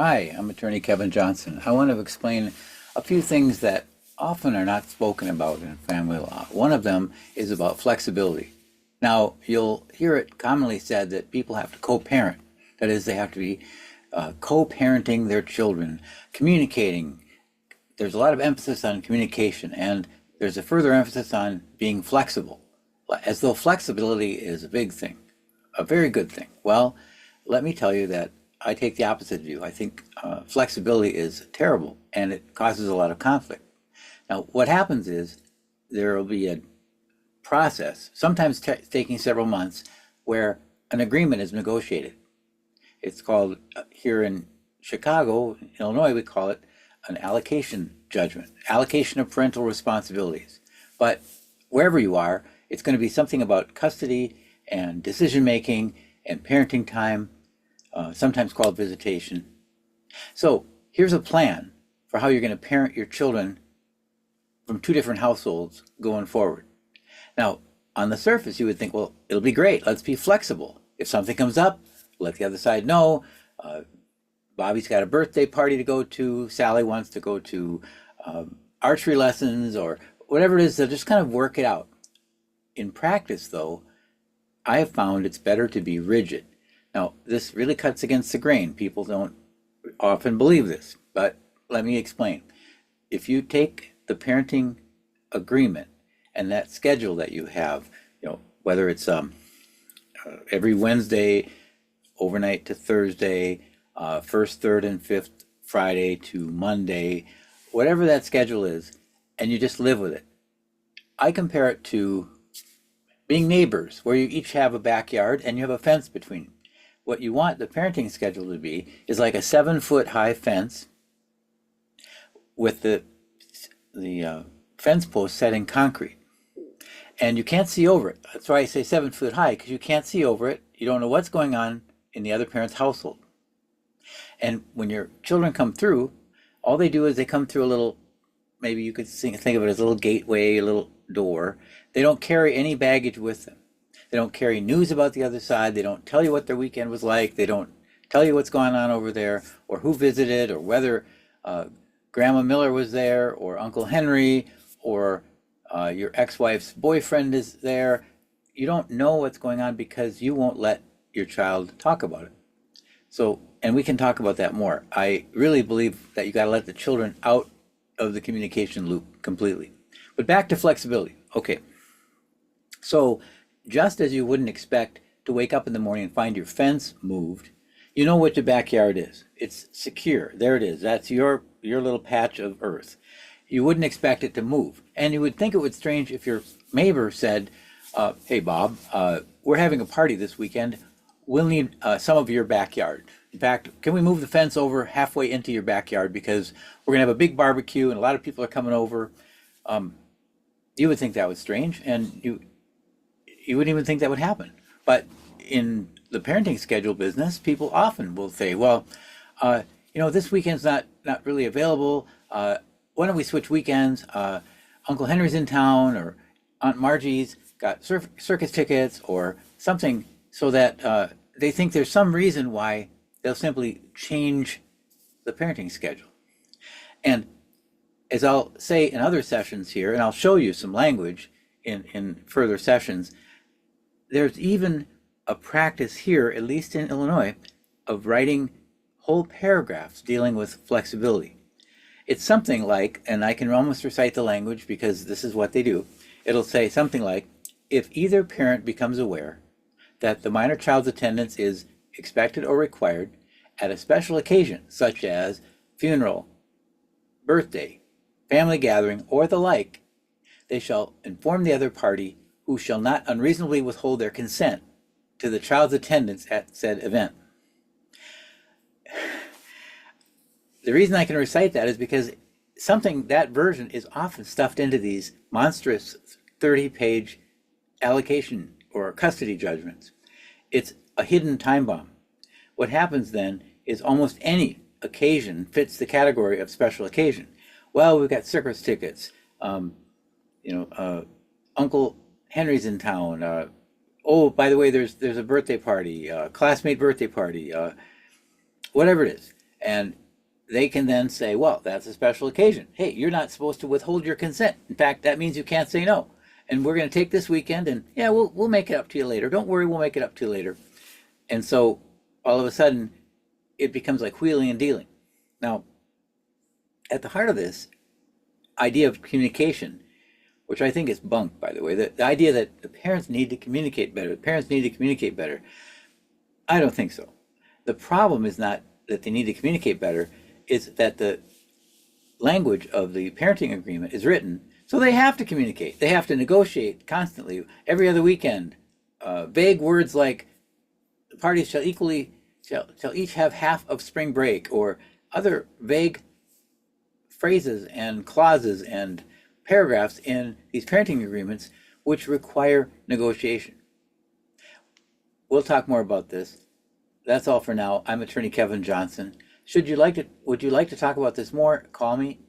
Hi, I'm attorney Kevin Johnson. I want to explain a few things that often are not spoken about in family law. One of them is about flexibility. Now, you'll hear it commonly said that people have to co-parent. That is, they have to be co-parenting their children, communicating. There's a lot of emphasis on communication, and there's a further emphasis on being flexible, as though flexibility is a big thing, a very good thing. Well, let me tell you that I take the opposite view. I think flexibility is terrible and it causes a lot of conflict. Now, what happens is there will be a process, sometimes taking several months, where an agreement is negotiated. It's called, here in Chicago, Illinois, we call it an allocation judgment, allocation of parental responsibilities. But wherever you are, it's going to be something about custody and decision making and parenting time, sometimes called visitation. So here's a plan for how you're going to parent your children from two different households going forward. Now, on the surface, you would think, well, it'll be great. Let's be flexible. If something comes up, let the other side know. Bobby's got a birthday party to go to. Sally wants to go to archery lessons or whatever it is. They'll just kind of work it out. In practice, though, I have found it's better to be rigid. Now, this really cuts against the grain. People don't often believe this, but let me explain. If you take the parenting agreement and that schedule that you have, whether it's every Wednesday, overnight to Thursday, first, third, and fifth Friday to Monday, whatever that schedule is, and you just live with it. I compare it to being neighbors, where you each have a backyard and you have a fence between. What you want the parenting schedule to be is like a 7-foot high fence with the fence post set in concrete. And you can't see over it. That's why I say 7 foot high, because you can't see over it. You don't know what's going on in the other parent's household. And when your children come through, all they do is they come through a little, maybe you could think of it as a little gateway, a little door. They don't carry any baggage with them. They don't carry news about the other side. They don't tell you what their weekend was like. They don't tell you what's going on over there, or who visited, or whether Grandma Miller was there, or Uncle Henry, or your ex-wife's boyfriend is there. You don't know what's going on because you won't let your child talk about it. So, and we can talk about that more. I really believe that you got to let the children out of the communication loop completely. But back to flexibility. Okay. So, just as you wouldn't expect to wake up in the morning and find your fence moved, you know what your backyard is. It's secure. There it is. That's your little patch of earth. You wouldn't expect it to move. And you would think it would strange if your neighbor said, hey, Bob, we're having a party this weekend. We'll need some of your backyard. In fact, can we move the fence over halfway into your backyard because we're going to have a big barbecue and a lot of people are coming over. You would think that was strange, and you wouldn't even think that would happen. But in the parenting schedule business, people often will say, well, this weekend's not really available. Why don't we switch weekends? Uncle Henry's in town, or Aunt Margie's got circus tickets or something, so that they think there's some reason why they'll simply change the parenting schedule. And as I'll say in other sessions here, and I'll show you some language in further sessions, there's even a practice here, at least in Illinois, of writing whole paragraphs dealing with flexibility. It's something like, and I can almost recite the language because this is what they do. It'll say something like, if either parent becomes aware that the minor child's attendance is expected or required at a special occasion, such as funeral, birthday, family gathering, or the like, they shall inform the other party, who shall not unreasonably withhold their consent to the child's attendance at said event. The reason I can recite that is because that version is often stuffed into these monstrous 30-page allocation or custody judgments. It's a hidden time bomb. What happens then is almost any occasion fits the category of special occasion. Well, we've got circus tickets. Uncle Henry's in town. Oh, by the way, there's a birthday party, classmate birthday party, whatever it is. And they can then say, well, that's a special occasion. Hey, you're not supposed to withhold your consent. In fact, that means you can't say no. And we're going to take this weekend, and yeah, we'll make it up to you later. Don't worry, we'll make it up to you later. And so all of a sudden, it becomes like wheeling and dealing. Now, at the heart of this idea of communication, which I think is bunk, by the way, the idea that the parents need to communicate better, the parents need to communicate better, I don't think so. The problem is not that they need to communicate better, it's that the language of the parenting agreement is written so they have to communicate. They have to negotiate constantly, every other weekend. Vague words like the parties shall each have half of spring break, or other vague phrases and clauses and paragraphs in these parenting agreements which require negotiation. We'll talk more about this. That's all for now. I'm attorney Kevin Johnson. Would you like to talk about this more? Call me.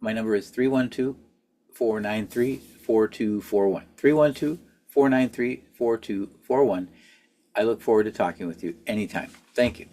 My number is 312-493-4241. 312-493-4241. I look forward to talking with you anytime. Thank you.